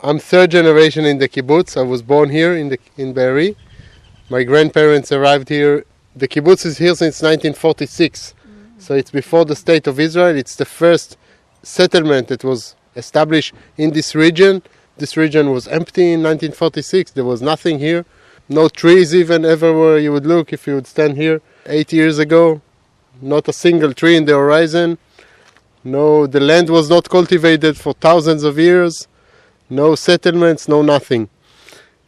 I'm third generation in the kibbutz. I was born here in Be'eri. My grandparents arrived here. The kibbutz is here since 1946. So it's before the state of Israel. It's the first settlement that was established in this region. This region was empty in 1946. There was nothing here. No trees even everywhere you would look if you would stand here 8 years ago. Not a single tree in the horizon. No, the land was not cultivated for thousands of years. No settlements, no nothing.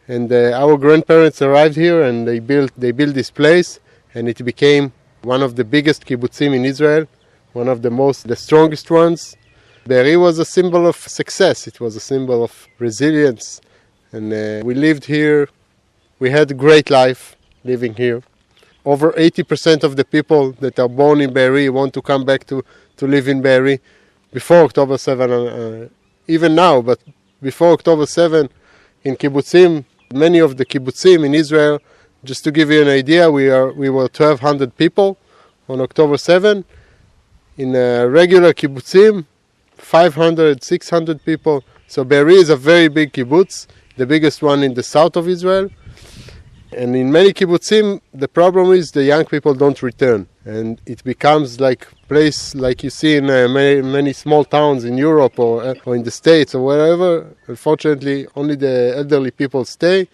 And our grandparents arrived here and they built this place, and it became one of the biggest kibbutzim in Israel, one of the strongest ones. Be'eri was a symbol of success. It was a symbol of resilience. And we lived here. We had a great life living here. Over 80% of the people that are born in Be'eri want to come back to live in Be'eri before October 7, even now, but before October 7 in kibbutzim, many of the kibbutzim in Israel, just to give you an idea, we were 1,200 people on October 7. In a regular kibbutzim, 500, 600 people. So Be'eri is a very big kibbutz, the biggest one in the south of Israel. And in many kibbutzim, the problem is the young people don't return. And it becomes like a place like you see in many small towns in Europe or in the States or wherever. Unfortunately, only the elderly people stay.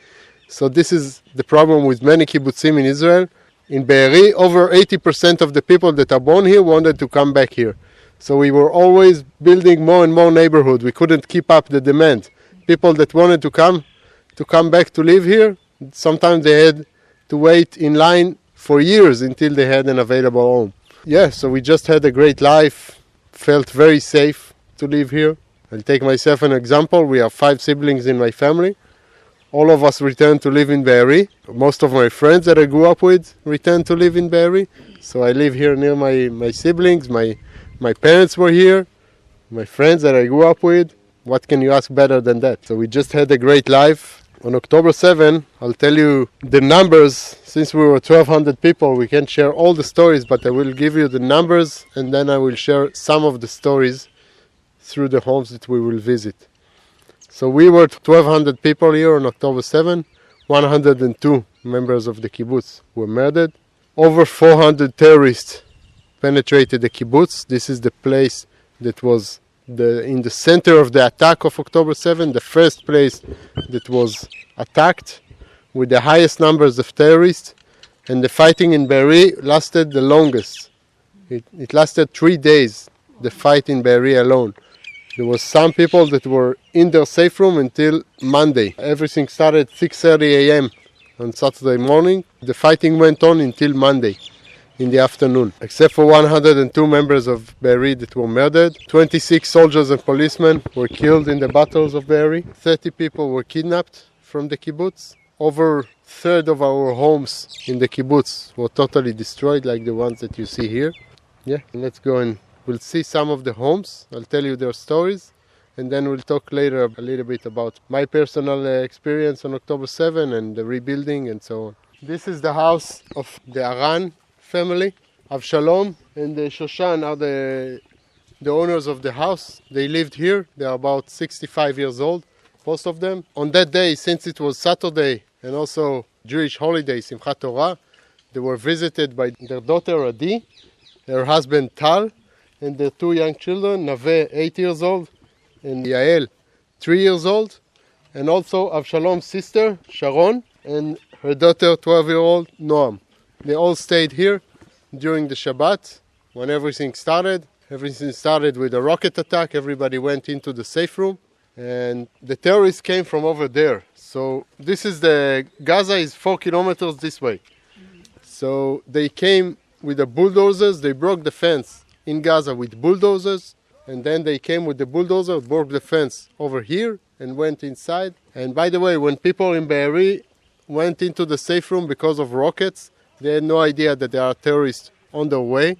So this is the problem with many kibbutzim in Israel. In Be'eri, over 80% of the people that are born here wanted to come back here. So we were always building more and more neighborhood. We couldn't keep up the demand. People that wanted to come back to live here, sometimes they had to wait in line for years until they had an available home. Yeah, so we just had a great life, felt very safe to live here. I'll take myself an example. We have 5 siblings in my family. All of us returned to live in Be'eri. Most of my friends that I grew up with returned to live in Be'eri. So I live here near my siblings. My parents were here. My friends that I grew up with. What can you ask better than that? So we just had a great life. On October 7, I'll tell you the numbers. Since we were 1,200 people, we can't share all the stories, but I will give you the numbers, and then I will share some of the stories through the homes that we will visit. So we were 1,200 people here on October 7. 102 members of the kibbutz were murdered. Over 400 terrorists penetrated the kibbutz. This is the place that was in the center of the attack of October 7, the first place that was attacked with the highest numbers of terrorists. And the fighting in Be'eri lasted the longest. It lasted 3 days, the fight in Be'eri alone. There was some people that were in their safe room until Monday. Everything started 6:30 a.m. on Saturday morning. The fighting went on until Monday in the afternoon, except for 102 members of Be'eri that were murdered. 26 soldiers and policemen were killed in the battles of Be'eri. 30 people were kidnapped from the kibbutz. Over a third of our homes in the kibbutz were totally destroyed, like the ones that you see here. Yeah, let's go and we'll see some of the homes. I'll tell you their stories, and then we'll talk later a little bit about my personal experience on October 7 and the rebuilding and so on. This is the house of the Aran family. Avshalom and Shoshan are the owners of the house. They lived here. They are about 65 years old, most of them. On that day, since it was Saturday and also Jewish holiday, Simchat Torah, they were visited by their daughter Adi, their husband Tal, and their 2 young children, Naveh, 8 years old, and Yael, 3 years old, and also Avshalom's sister, Sharon, and her daughter, 12-year-old, Noam. They all stayed here during the Shabbat when everything started. Everything started with a rocket attack. Everybody went into the safe room, and the terrorists came from over there. So this is Gaza is 4 kilometers this way. So they came with the bulldozers. They broke the fence in Gaza with bulldozers, and then they came with the bulldozer, broke the fence over here, and went inside. And by the way, when people in Be'eri went into the safe room because of rockets, they had no idea that there are terrorists on their way.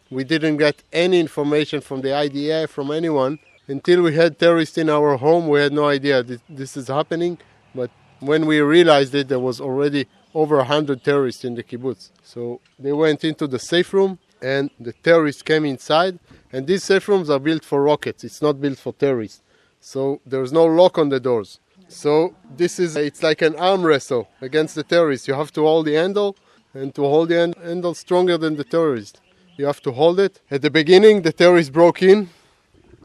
We didn't get any information from the IDF, from anyone. Until we had terrorists in our home, we had no idea that this is happening. But when we realized it, there was already over 100 terrorists in the kibbutz. So they went into the safe room, and the terrorists came inside. And these safe rooms are built for rockets. It's not built for terrorists. So there's no lock on the doors. So it's like an arm wrestle against the terrorists. You have to hold the handle, and to hold the handle stronger than the terrorist. You have to hold it. At the beginning, the terrorists broke in.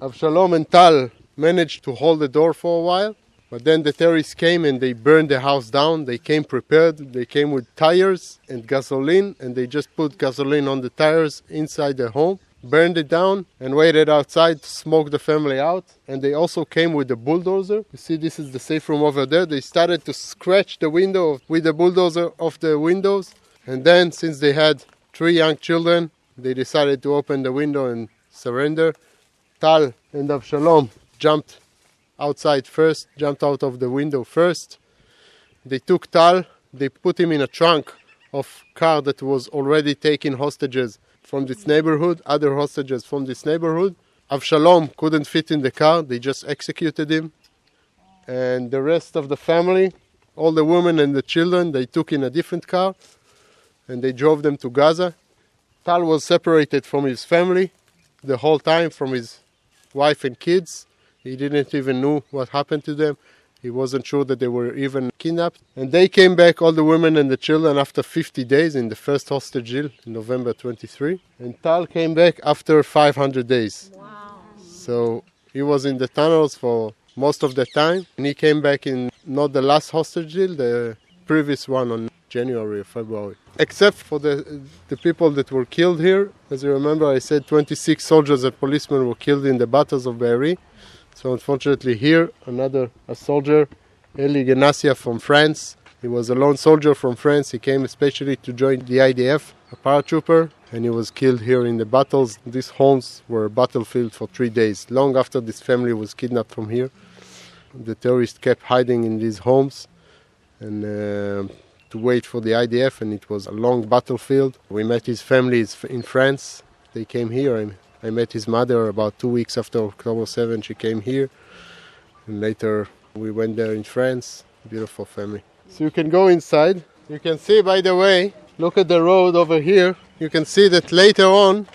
Avshalom and Tal managed to hold the door for a while. But then the terrorists came and they burned the house down. They came prepared. They came with tires and gasoline, and they just put gasoline on the tires inside the home, burned it down, and waited outside to smoke the family out. And they also came with a bulldozer. You see, this is the safe room over there. They started to scratch the window with the bulldozer off the windows. And then, since they had 3 young children, they decided to open the window and surrender. Tal and Avshalom jumped outside first, jumped out of the window first. They took Tal, they put him in a trunk of car that was already taking hostages from this neighborhood, other hostages from this neighborhood. Avshalom couldn't fit in the car, they just executed him. And the rest of the family, all the women and the children, they took in a different car and they drove them to Gaza. Tal was separated from his family the whole time, from his wife and kids. He didn't even know what happened to them. He wasn't sure that they were even kidnapped. And they came back, all the women and the children, after 50 days in the first hostage deal in November 23. And Tal came back after 500 days. Wow. So he was in the tunnels for most of the time. And he came back in not the last hostage deal, the previous one on January or February. Except for the people that were killed here. As you remember, I said 26 soldiers and policemen were killed in the battles of Be'eri. So unfortunately here, a soldier, Eli Genassia from France. He was a lone soldier from France. He came especially to join the IDF, a paratrooper, and he was killed here in the battles. These homes were a battlefield for 3 days. Long after this family was kidnapped from here, the terrorists kept hiding in these homes and to wait for the IDF, and it was a long battlefield. We met his family in France. They came here, and I met his mother about 2 weeks after October 7. She came here, and later we went there in France. Beautiful family. So you can go inside. You can see, by the way, look at the road over here. You can see that later on,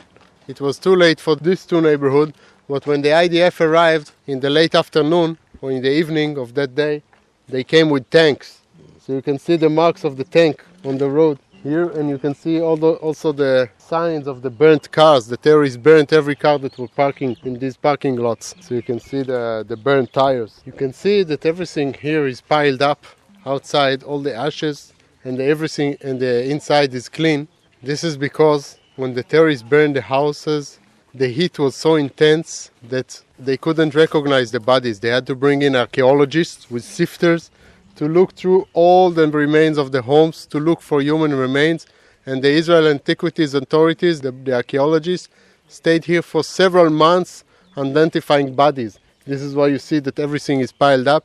it was too late for these 2 neighborhoods, but when the IDF arrived in the late afternoon or in the evening of that day, they came with tanks. So you can see the marks of the tank on the road here, and you can see also the signs of the burnt cars. The terrorists burnt every car that were parking in these parking lots. So you can see the burnt tires. You can see that everything here is piled up outside, all the ashes, and everything, and the inside is clean. This is because when the terrorists burned the houses, the heat was so intense that they couldn't recognize the bodies. They had to bring in archaeologists with sifters to look through all the remains of the homes, to look for human remains. And the Israel Antiquities Authorities, the archaeologists, stayed here for several months identifying bodies. This is why you see that everything is piled up.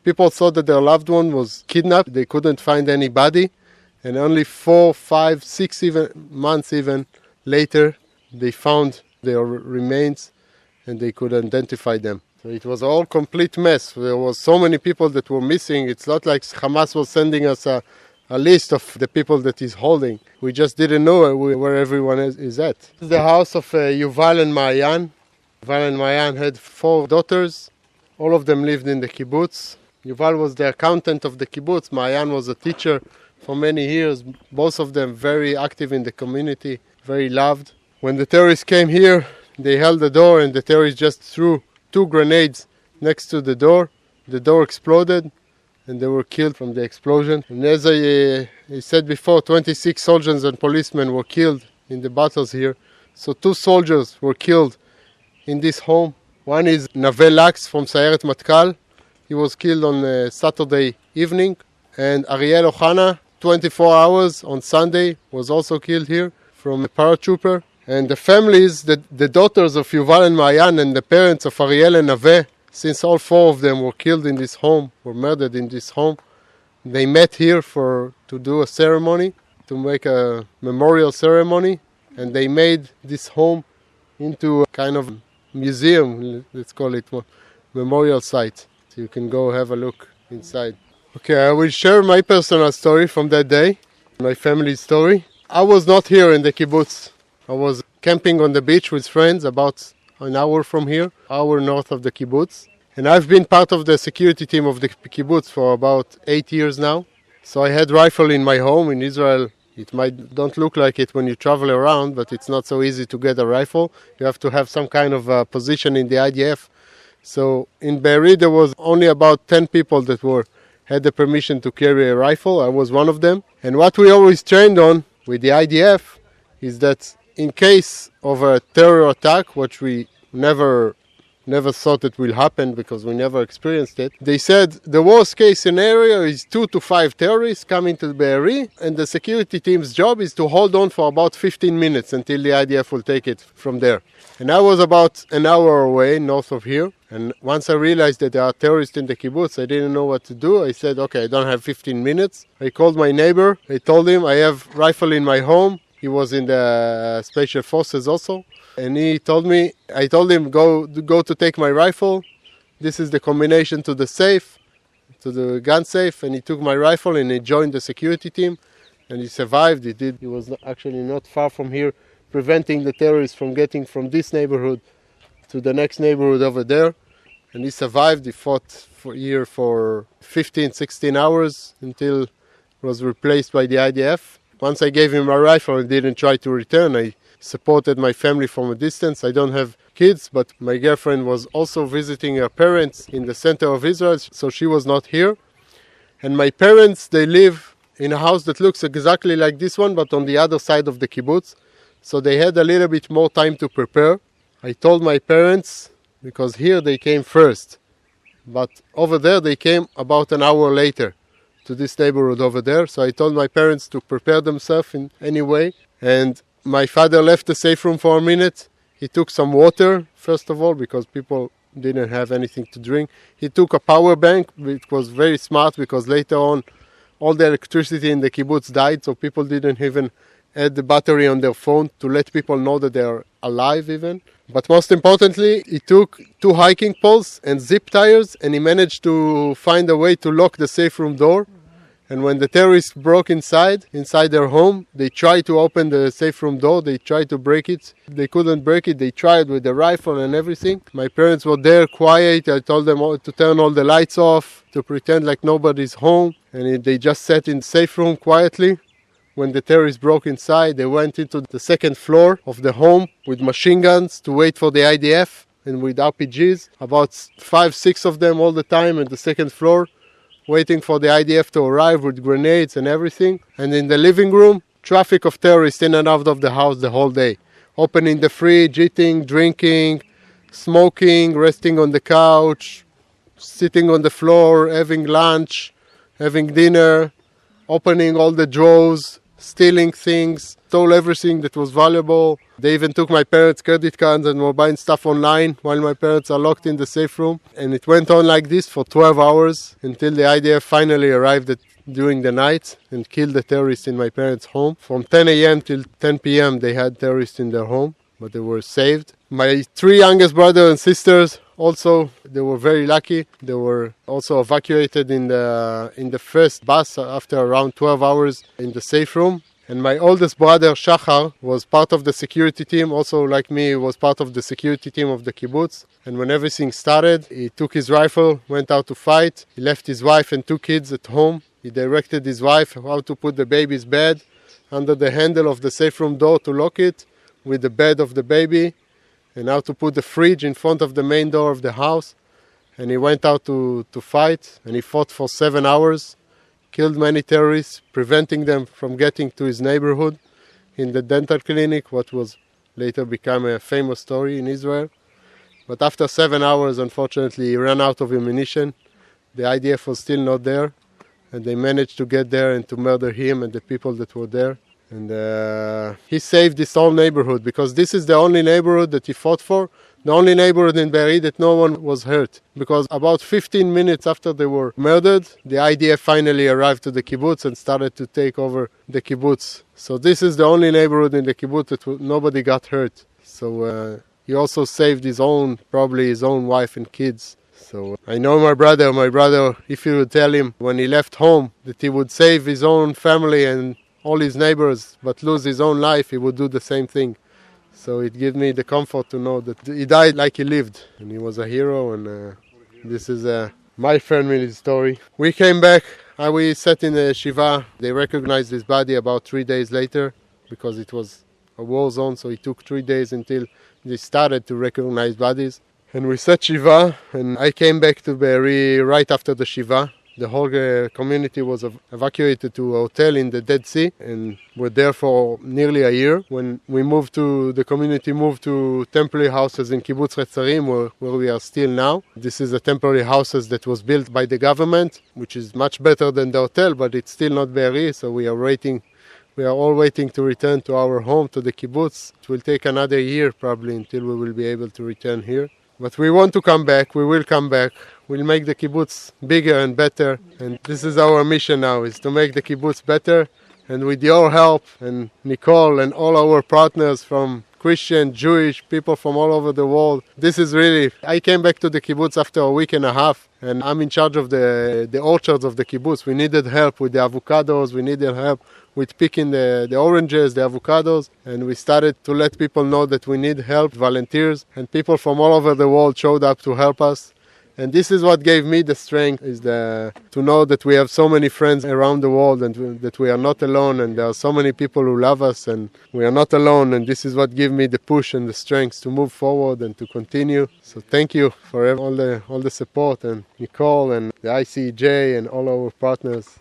People thought that their loved one was kidnapped. They couldn't find any body. And only 4, 5, 6 months later, they found their remains and they could identify them. So it was all complete mess. There was so many people that were missing. It's not like Hamas was sending us a list of the people that he's holding. We just didn't know where everyone is at. This is the house of Yuval and Maayan. Yuval and Maayan had 4 daughters. All of them lived in the kibbutz. Yuval was the accountant of the kibbutz. Maayan was a teacher for many years. Both of them very active in the community, very loved. When the terrorists came here, they held the door and the terrorists just threw 2 grenades next to the door. The door exploded and they were killed from the explosion. And as I said before, 26 soldiers and policemen were killed in the battles here. So 2 soldiers were killed in this home. One is Nave Laks from Sayeret Matkal. He was killed on Saturday evening. And Ariel Ohana, 24 hours on Sunday, was also killed here from a paratrooper. And the families, the daughters of Yuval and Maayan and the parents of Ariel and Nave, since all 4 of them were killed in this home, were murdered in this home, they met here to do a ceremony, to make a memorial ceremony, and they made this home into a kind of museum, let's call it memorial site. So you can go have a look inside. Okay, I will share my personal story from that day, my family's story. I was not here in the kibbutz. I was camping on the beach with friends about an hour from here, hour north of the kibbutz. And I've been part of the security team of the kibbutz for about 8 years now. So I had rifle in my home in Israel. It might don't look like it when you travel around, but it's not so easy to get a rifle. You have to have some kind of position in the IDF. So in Be'eri there was only about 10 people that had the permission to carry a rifle. I was one of them. And what we always trained on with the IDF is that in case of a terror attack, which we never thought it will happen because we never experienced it. They said the worst case scenario is 2 to 5 terrorists coming to Be'eri, and the security team's job is to hold on for about 15 minutes until the IDF will take it from there. And I was about an hour away north of here, and once I realized that there are terrorists in the kibbutz, I didn't know what to do. I said, okay, I don't have 15 minutes. I called my neighbor. I told him I have rifle in my home. He was in the special forces also. And I told him, go to take my rifle. This is the combination to the safe, to the gun safe. And he took my rifle and he joined the security team. And he survived. He was actually not far from here, preventing the terrorists from getting from this neighborhood to the next neighborhood over there. And he survived. He fought for 15, 16 hours until he was replaced by the IDF. Once I gave him my rifle and didn't try to return, I supported my family from a distance. I don't have kids, but my girlfriend was also visiting her parents in the center of Israel, so she was not here. And my parents, they live in a house that looks exactly like this one, but on the other side of the kibbutz. So they had a little bit more time to prepare. I told my parents, because here they came first, but over there they came about an hour later to this neighborhood over there. So I told my parents to prepare themselves in any way. And my father left the safe room for a minute. He took some water, first of all, because people didn't have anything to drink. He took a power bank, which was very smart because later on all the electricity in the kibbutz died, so people didn't even add the battery on their phone to let people know that they are alive even. But most importantly, he took 2 hiking poles and zip tires, and he managed to find a way to lock the safe room door. And when the terrorists broke inside their home, they tried to open the safe room door. They tried to break it. They couldn't break it. They tried with the rifle and everything. My parents were there quiet. I told them to turn all the lights off, to pretend like nobody's home. And they just sat in the safe room quietly. When the terrorists broke inside, they went into the second floor of the home with machine guns to wait for the IDF and with RPGs. About 5, 6 of them all the time at the second floor, waiting for the IDF to arrive with grenades and everything. And in the living room, traffic of terrorists in and out of the house the whole day. Opening the fridge, eating, drinking, smoking, resting on the couch, sitting on the floor, having lunch, having dinner, opening all the drawers, stealing things, stole everything that was valuable. They even took my parents' credit cards and were buying stuff online while my parents are locked in the safe room. And it went on like this for 12 hours until the IDF finally arrived during the night and killed the terrorists in my parents' home. From 10 a.m. till 10 p.m. they had terrorists in their home, but they were saved. My 3 youngest brothers and sisters also, they were very lucky. They were also evacuated in the first bus after around 12 hours in the safe room. And my oldest brother, Shachar, was part of the security team. Also, like me, he was part of the security team of the kibbutz. And when everything started, he took his rifle, went out to fight. He left his wife and 2 kids at home. He directed his wife how to put the baby's bed under the handle of the safe room door to lock it with the bed of the baby, and how to put the fridge in front of the main door of the house. And he went out to fight, and he fought for 7 hours, killed many terrorists, preventing them from getting to his neighborhood in the dental clinic, what was later become a famous story in Israel. But after 7 hours, unfortunately, he ran out of ammunition. The IDF was still not there, and they managed to get there and to murder him and the people that were there. And he saved this whole neighborhood, because this is the only neighborhood that he fought for, the only neighborhood in Be'eri that no one was hurt. Because about 15 minutes after they were murdered, the IDF finally arrived to the kibbutz and started to take over the kibbutz. So this is the only neighborhood in the kibbutz that nobody got hurt. So he also saved probably his own wife and kids. So I know my brother, if you would tell him when he left home that he would save his own family and all his neighbors, but lose his own life, he would do the same thing. So it gives me the comfort to know that he died like he lived, and he was a hero. And This is my family story. We came back, we sat in the Shiva. They recognized his body about 3 days later because it was a war zone, so it took 3 days until they started to recognize bodies. And we sat Shiva, and I came back to Be'eri right after the Shiva. The whole community was evacuated to a hotel in the Dead Sea and were there for nearly a year. When we the community moved to temporary houses in Kibbutz Be'eri, where we are still now. This is a temporary houses that was built by the government, which is much better than the hotel, but it's still not Be'eri, so we are all waiting to return to our home, to the kibbutz. It will take another year probably until we will be able to return here. But we want to come back, we will come back. We'll make the kibbutz bigger and better. And this is our mission now, is to make the kibbutz better. And with your help, and Nicole and all our partners from Christian, Jewish, people from all over the world. This is really, I came back to the kibbutz after a week and a half, and I'm in charge of the orchards of the kibbutz. We needed help with the avocados, we needed help with picking the oranges, the avocados, and we started to let people know that we need help, volunteers, and people from all over the world showed up to help us. And this is what gave me the strength, is to know that we have so many friends around the world and that we are not alone, and there are so many people who love us and we are not alone, and this is what gave me the push and the strength to move forward and to continue. So thank you for all the support, and Nicole and the ICJ and all our partners.